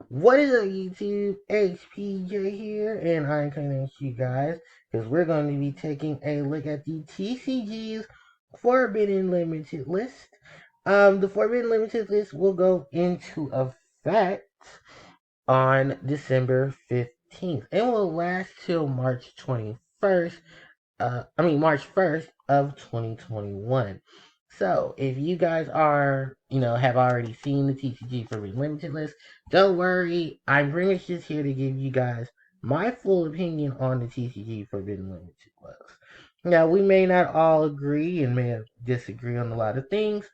What is up, YouTube? HPJ here, and I'm coming at you guys because we're going to be taking a look at the TCG's Forbidden Limited list. The Forbidden Limited list will go into effect on December 15th and will last till March 21st. March 1st of 2021. So, if you guys have already seen the TCG for Limited list, don't worry. I'm pretty much just here to give you guys my full opinion on the TCG for Limited list. Now, we may not all agree and may disagree on a lot of things.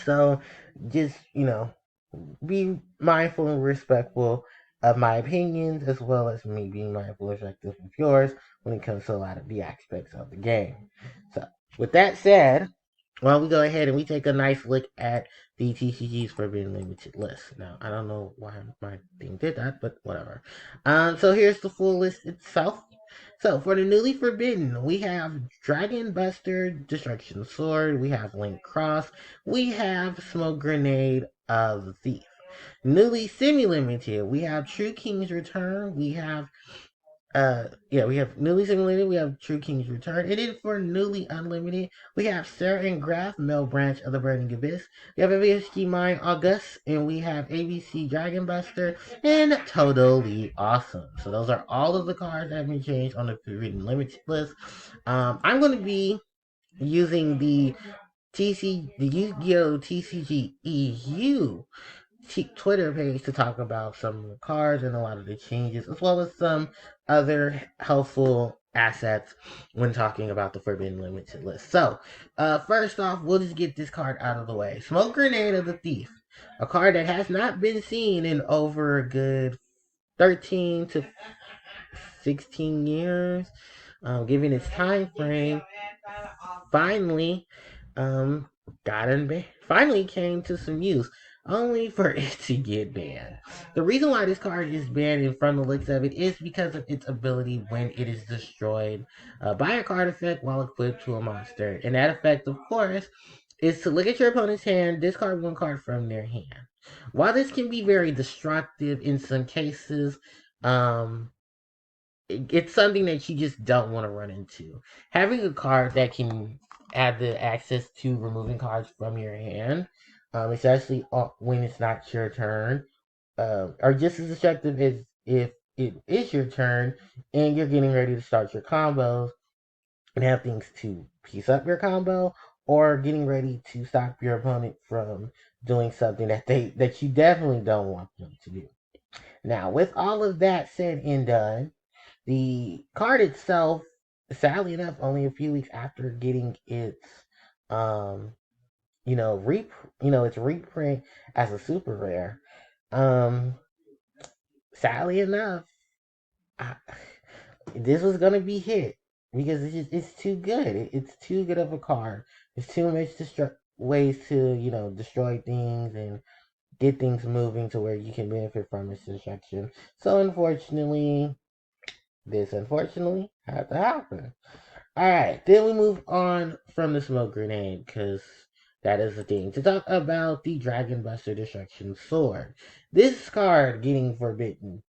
So, just, be mindful and respectful of my opinions as well as me being mindful and respectful of yours when it comes to a lot of the aspects of the game. So, with that said, well, we go ahead and we take a nice look at the TCG's Forbidden Limited list. Now, I don't know why my thing did that, but whatever. So here's the full list itself. So for the newly forbidden, we have Dragon Buster, Destruction Sword, we have Link Cross, we have Smoke Grenade of the Thief. Newly semi-limited, we have True King's Return, we have we have newly simulated, we have True King's Return. And then for newly unlimited, we have Sarah and Graf, Male Branch of the Burning Abyss. We have ABSG Mine August, and we have ABC Dragon Buster, and Totally Awesome. So those are all of the cards that have been changed on the Forbidden Limited list. I'm going to be using the Yu-Gi-Oh! TCG EU Twitter page to talk about some of the cards and a lot of the changes, as well as some other helpful assets when talking about the Forbidden Limited list. So, first off, we'll just get this card out of the way. Smoke Grenade of the Thief, a card that has not been seen in over a good 13 to 16 years, given its time frame. Finally, finally came to some use, only for it to get banned. The reason why this card is banned in front of the looks of it is because of its ability when it is destroyed by a card effect while equipped to a monster. And that effect, of course, is to look at your opponent's hand, discard one card from their hand. While this can be very destructive in some cases, it's something that you just don't want to run into. Having a card that can have the access to removing cards from your hand, especially when it's not your turn, are just as effective as if it is your turn and you're getting ready to start your combos and have things to piece up your combo, or getting ready to stop your opponent from doing something that you definitely don't want them to do. Now, with all of that said and done, the card itself, sadly enough, only a few weeks after getting its, its reprint as a super rare, sadly enough, I, this was gonna be hit because it's too good. It's too good of a card. There's too much ways to destroy things and get things moving to where you can benefit from its destruction. So unfortunately, this unfortunately had to happen. Alright, then we move on from the smoke grenade, because that is the thing. To talk about the Dragon Buster Destruction Sword. This card getting forbidden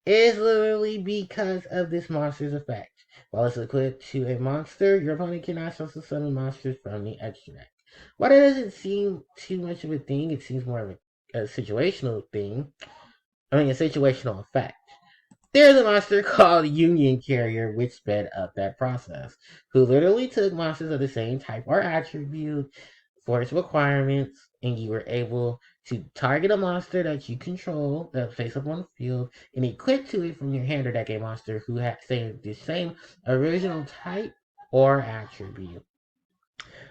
is literally because of this monster's effect. While it's equipped to a monster, your opponent cannot also summon monsters from the extra deck. While that doesn't seem too much of a thing, it seems more of a situational thing. A situational effect. There's a monster called Union Carrier, which sped up that process, who literally took monsters of the same type or attribute for its requirements, and you were able to target a monster that you control, that face up on the field, and equip to it from your hand or deck a monster who had the same original type or attribute.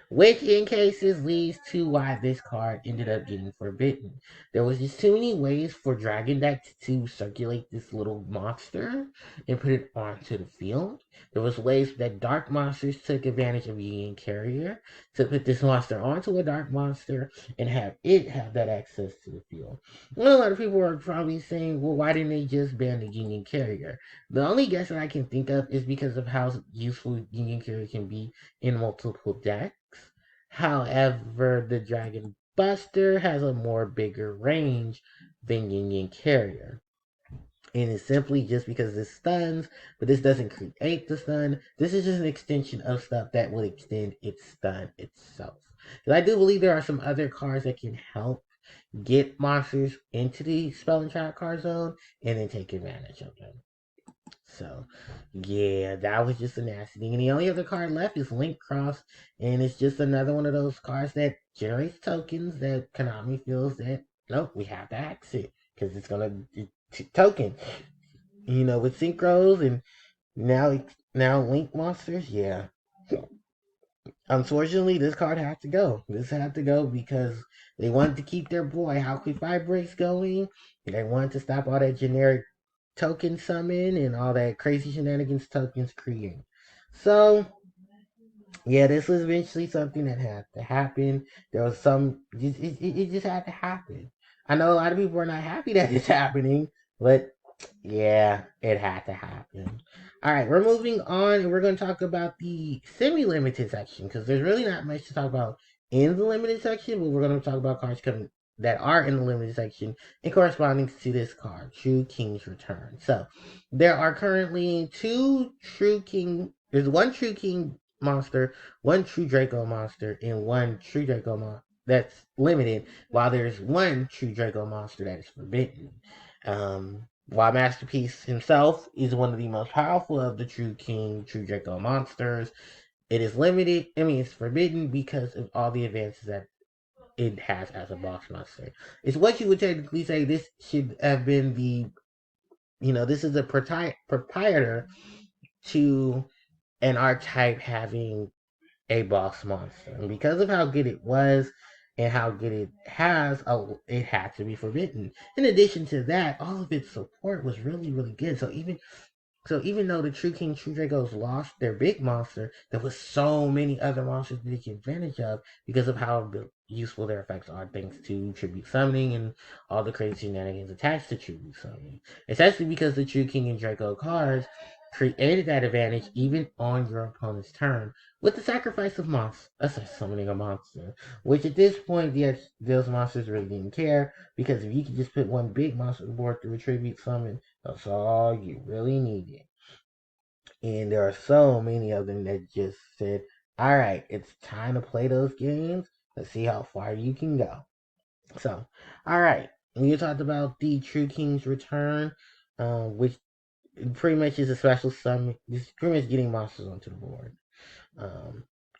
Which in cases leads to why this card ended up getting forbidden. There was just too many ways for Dragon Deck to circulate this little monster and put it onto the field. There was ways that Dark Monsters took advantage of Union Carrier to put this monster onto a Dark Monster and have it have that access to the field. Well, a lot of people are probably saying, well, why didn't they just ban the Union Carrier? The only guess that I can think of is because of how useful Union Carrier can be in multiple decks. However, the Dragon Buster has a more bigger range than Yin Yin Carrier. And it's simply just because this stuns, but this doesn't create the stun. This is just an extension of stuff that will extend its stun itself. Because I do believe there are some other cards that can help get monsters into the spell and trap card zone and then take advantage of them. So, yeah, that was just a nasty thing. And the only other card left is Link Cross, and it's just another one of those cards that generates tokens that Konami feels that, nope, we have to axe it because it's going to token. You know, with synchros and now Link monsters, yeah. Unfortunately, this card had to go. This had to go because they wanted to keep their boy Halky Fibrates going. They wanted to stop all that generic token summon and all that crazy shenanigans tokens create. So, yeah, this was eventually something that had to happen. There was it just had to happen. I know a lot of people are not happy that it's happening, but yeah, it had to happen. All right, we're moving on and we're going to talk about the semi-limited section because there's really not much to talk about in the limited section, but we're going to talk about cards coming that are in the limited section and corresponding to this card, True King's Return. So there are currently there's one True King monster, one True Draco monster, and one True Draco monster that's limited, while there's one True Draco monster that is forbidden. While Masterpiece himself is one of the most powerful of the True King, True Draco monsters, it is limited. I mean, it's forbidden because of all the advances that it has as a boss monster. It's what you would technically say this should have been this is a proprietor to an archetype having a boss monster. And because of how good it was and how good it had to be forbidden. In addition to that, all of its support was really, really good. So even though the True King, True Dragos lost their big monster, there was so many other monsters to take advantage of because of how useful their effects are thanks to Tribute Summoning and all the crazy shenanigans attached to Tribute Summoning. Especially because the True King and Draco cards created that advantage even on your opponent's turn with the sacrifice of summoning a monster. Which at this point, yes, those monsters really didn't care because if you could just put one big monster on the board through a Tribute Summon, that's all you really needed. And there are so many of them that just said, all right, it's time to play those games. Let's see how far you can go. So, all right. We talked about the True King's Return, which pretty much is a special summon. It's pretty much getting monsters onto the board.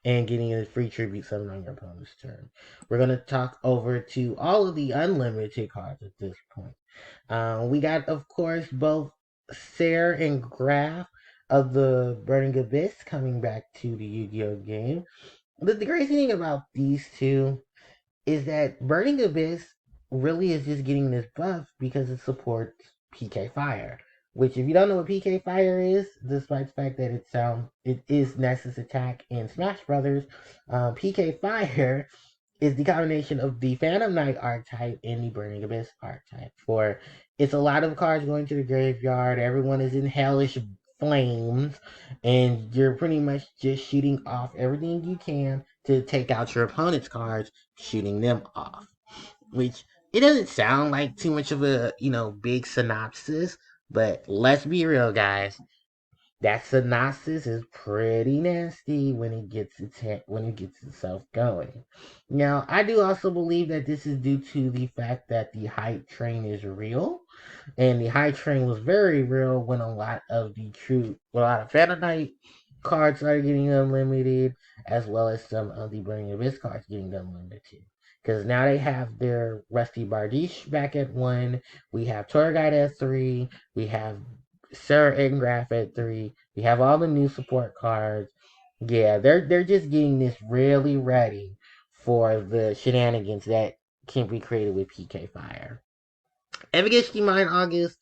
And getting a free tribute summon on your opponent's turn. We're going to talk over to all of the unlimited cards at this point. We got, of course, both Sarah and Graf of the Burning Abyss coming back to the Yu-Gi-Oh game. The crazy thing about these two is that Burning Abyss really is just getting this buff because it supports PK Fire. Which, if you don't know what PK Fire is, despite the fact that it is Nexus Attack in Smash Brothers, PK Fire is the combination of the Phantom Knight archetype and the Burning Abyss archetype. For it's a lot of cards going to the graveyard. Everyone is in hellish flames, and you're pretty much just shooting off everything you can to take out your opponent's cards, shooting them off. Which it doesn't sound like too much of a big synopsis, but let's be real, guys. That synopsis is pretty nasty when it gets itself going. Now, I do also believe that this is due to the fact that the hype train is real, and the hype train was very real when a lot of Phantom Knight cards started getting unlimited, as well as some of the Burning Abyss cards getting unlimited. Because now they have their Rusty Bardiche back at 1. We have Tour Guide at 3. We have Sarah and Graf at 3. We have all the new support cards. Yeah, they're just getting this really ready for the shenanigans that can be created with PK Fire. If it gets you mine August,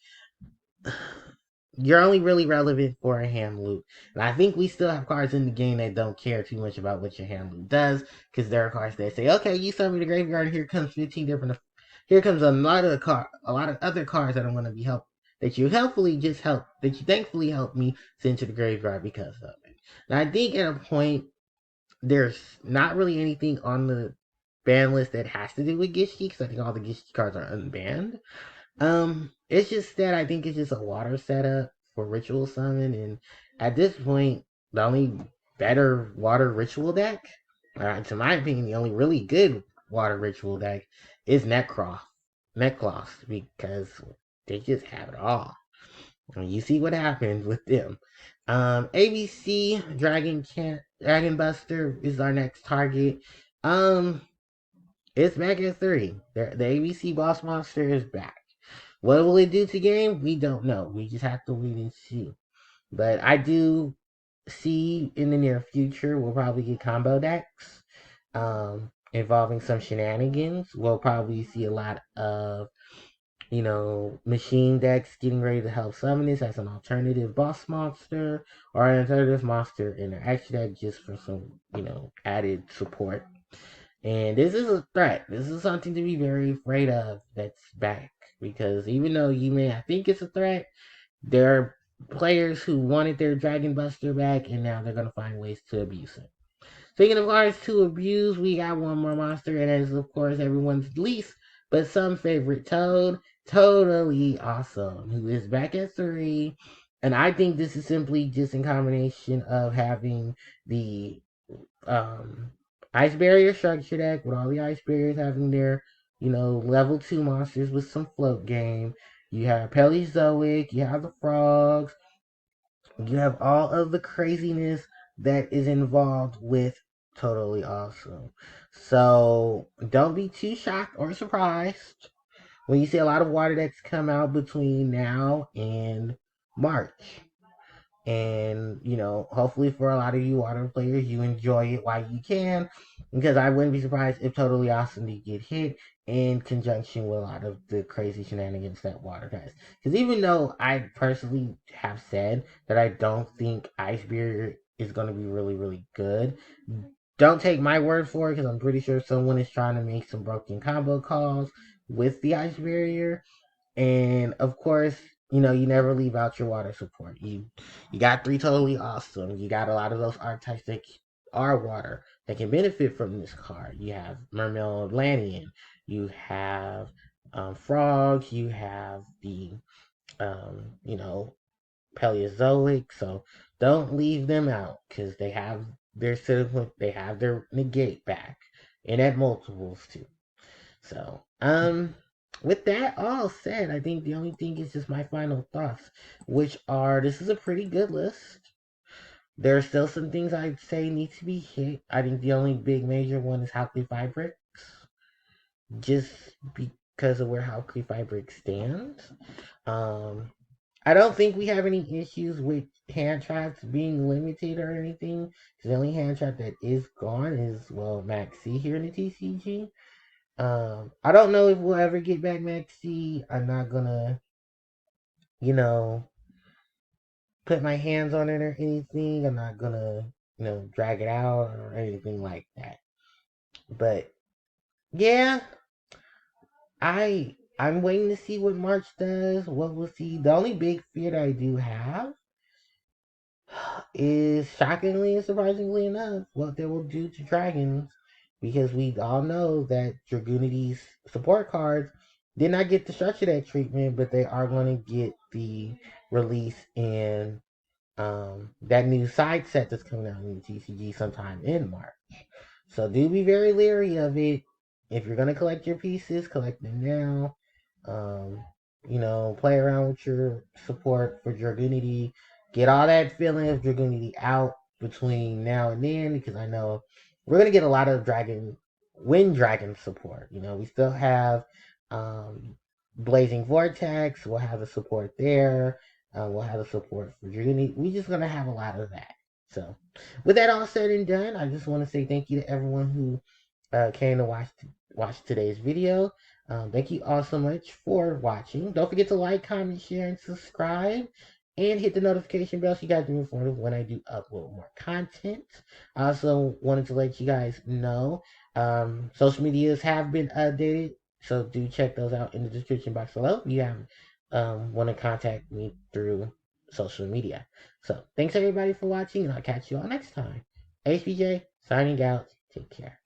you're only really relevant for a hand loop. And I think we still have cards in the game that don't care too much about what your hand loop does, because there are cards that say, okay, you summon the graveyard, and here comes 15 different, here comes a lot of other cards that I'm going to be that you thankfully helped me send to the graveyard because of it. And I think at a point, there's not really anything on the ban list that has to do with Gishki, because I think all the Gishki cards are unbanned. It's just that I think it's just a water setup for ritual summon, and at this point, the only better water ritual deck, to my opinion, the only really good water ritual deck is Necross, because they just have it all. And you see what happens with them. ABC Dragon Buster is our next target. Um, it's back at 3. The ABC boss monster is back. What will it do to game? We don't know. We just have to wait and see. But I do see in the near future we'll probably get combo decks involving some shenanigans. We'll probably see a lot of machine decks getting ready to help summon this as an alternative boss monster or an alternative monster in their action deck just for some, added support. And this is a threat. This is something to be very afraid of that's back. Because even though you may not think it's a threat, there are players who wanted their Dragon Buster back and now they're going to find ways to abuse it. Speaking of cards to abuse, we got one more monster, and that is, of course, everyone's least but some favorite Toad. Totally awesome. Who is back at 3. And I think this is simply just in combination of having the Ice Barrier structure deck with all the Ice Barriers having their, level 2 monsters with some float game. You have Paleozoic, you have the frogs, you have all of the craziness that is involved with Totally Awesome. So don't be too shocked or surprised when you see a lot of water decks come out between now and March. And, hopefully for a lot of you water players, you enjoy it while you can. Because I wouldn't be surprised if Totally Awesome did get hit in conjunction with a lot of the crazy shenanigans that water does. Because even though I personally have said that I don't think Ice Beer is going to be really, really good, don't take my word for it, because I'm pretty sure someone is trying to make some broken combo calls with the Ice Barrier. And of course, you never leave out your water support. You got 3 Totally Awesome. You got a lot of those archetypes that are water that can benefit from this card. You have Mermail Atlantean. You have Frogs. You have the Paleozoic. So don't leave them out, because they have their negate back, and at multiples too. So, with that all said, I think the only thing is just my final thoughts, which are this is a pretty good list. There are still some things I'd say need to be hit. I think the only big major one is Harpie Fabrics, just because of where Harpie Fabrics stands. I don't think we have any issues with hand traps being limited or anything, because the only hand trap that is gone is, Max C here in the TCG. I don't know if we'll ever get back Max C. I'm not gonna, put my hands on it or anything. I'm not gonna, drag it out or anything like that. But yeah, I'm waiting to see what March does. What we'll see. The only big fear that I do have is, shockingly and surprisingly enough, what they will do to dragons, because we all know that Dragunity's support cards did not get the structure deck treatment, but they are going to get the release in that new side set that's coming out in the TCG sometime in March. So do be very leery of it. If you're going to collect your pieces, collect them now. Play around with your support for Dragunity. Get all that feeling of Dragunity out between now and then, because I know we're going to get a lot of Wind Dragon support. We still have Blazing Vortex. We'll have the support there. We'll have the support for Dragunity. We're just going to have a lot of that. So, with that all said and done, I just want to say thank you to everyone who came to watch today's video. Thank you all so much for watching. Don't forget to like, comment, share, and subscribe. And hit the notification bell so you guys be informed when I do upload more content. I also wanted to let you guys know social medias have been updated. So do check those out in the description box below if you want to contact me through social media. So thanks everybody for watching, and I'll catch you all next time. HBJ signing out. Take care.